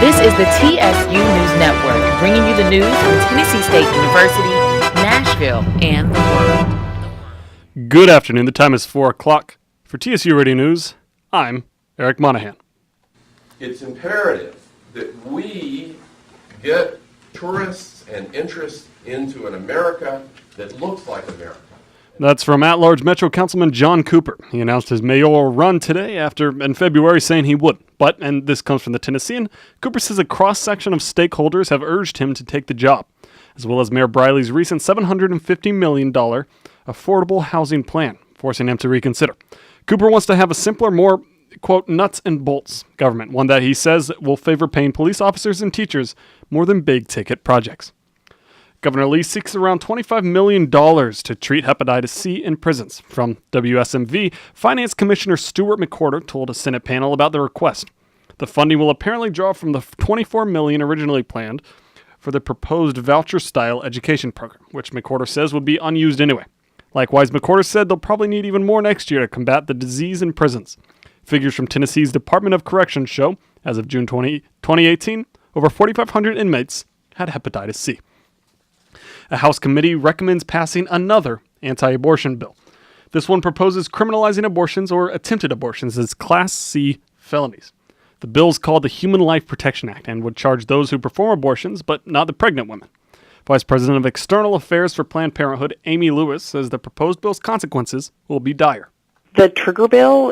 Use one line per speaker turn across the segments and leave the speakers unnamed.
This is the TSU News Network, bringing you the news from Tennessee State University, Nashville, and the world.
Good afternoon. The time is 4 o'clock. For TSU Radio News, I'm Eric Monaghan.
It's imperative that we get tourists and interest into an America that looks like America.
That's from at-large Metro Councilman John Cooper. He announced his mayoral run today after in February saying he would. But, and this comes from the Tennessean, Cooper says a cross-section of stakeholders have urged him to take the job, as well as Mayor Briley's recent $750 million affordable housing plan, forcing him to reconsider. Cooper wants to have a simpler, more, quote, nuts and bolts government, one that he says will favor paying police officers and teachers more than big-ticket projects. Governor Lee seeks around $25 million to treat hepatitis C in prisons. From WSMV, Finance Commissioner Stuart McWhorter told a Senate panel about the request. The funding will apparently draw from the $24 million originally planned for the proposed voucher-style education program, which McWhorter says would be unused anyway. Likewise, McWhorter said they'll probably need even more next year to combat the disease in prisons. Figures from Tennessee's Department of Corrections show, as of June 2018, over 4,500 inmates had hepatitis C. A House committee recommends passing another anti-abortion bill. This one proposes criminalizing abortions or attempted abortions as Class C felonies. The bill is called the Human Life Protection Act and would charge those who perform abortions, but not the pregnant women. Vice President of External Affairs for Planned Parenthood, Amy Lewis, says the proposed bill's consequences will be dire.
The trigger bill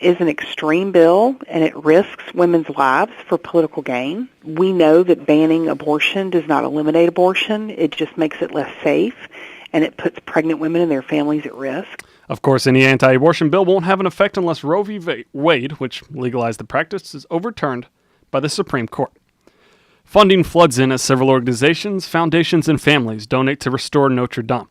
is an extreme bill, and it risks women's lives for political gain. We know that banning abortion does not eliminate abortion. It just makes it less safe, and it puts pregnant women and their families at risk.
Of course, any anti-abortion bill won't have an effect unless Roe v. Wade, which legalized the practice, is overturned by the Supreme Court. Funding floods in as several organizations, foundations, and families donate to restore Notre Dame.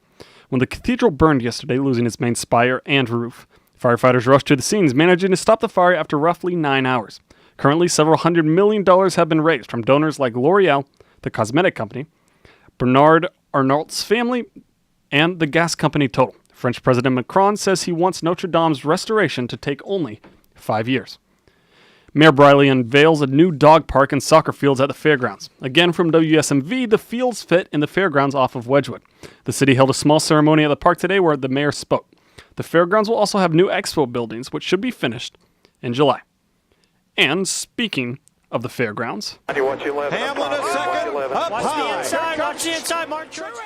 When the cathedral burned yesterday, losing its main spire and roof, firefighters rushed to the scenes, managing to stop the fire after roughly 9 hours. Currently, several $100 million have been raised from donors like L'Oreal, the cosmetic company, Bernard Arnault's family, and the gas company Total. French President Macron says he wants Notre Dame's restoration to take only 5 years. Mayor Briley unveils a new dog park and soccer fields at the fairgrounds. Again from WSMV, the fields fit in the fairgrounds off of Wedgwood. The city held a small ceremony at the park today where the mayor spoke. The fairgrounds will also have new expo buildings, which should be finished in July. And speaking of the fairgrounds,
Hamlin a second, up high. Watch the inside, Mark Truex.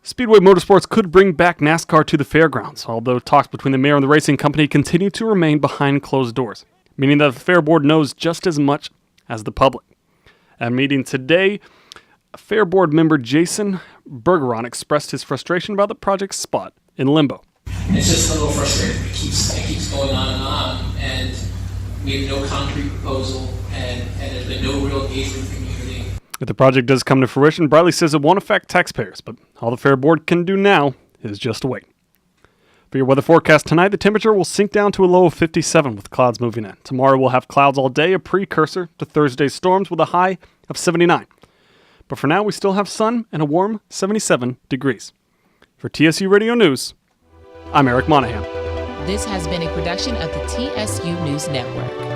Speedway Motorsports could bring back NASCAR to the fairgrounds, although talks between the mayor and the racing company continue to remain behind closed doors, meaning that the Fair Board knows just as much as the public. At a meeting today, Fair Board member Jason Bergeron expressed his frustration about the project's spot in limbo.
It's just a little frustrating. It keeps going on, and we have no concrete proposal, and there's been no real engagement with the community.
If the project does come to fruition, Briley says it won't affect taxpayers, but all the Fair Board can do now is just wait. For your weather forecast tonight, the temperature will sink down to a low of 57 with clouds moving in. Tomorrow we'll have clouds all day, a precursor to Thursday's storms with a high of 79. But for now, we still have sun and a warm 77 degrees. For TSU Radio News, I'm Eric Monaghan.
This has been a production of the TSU News Network.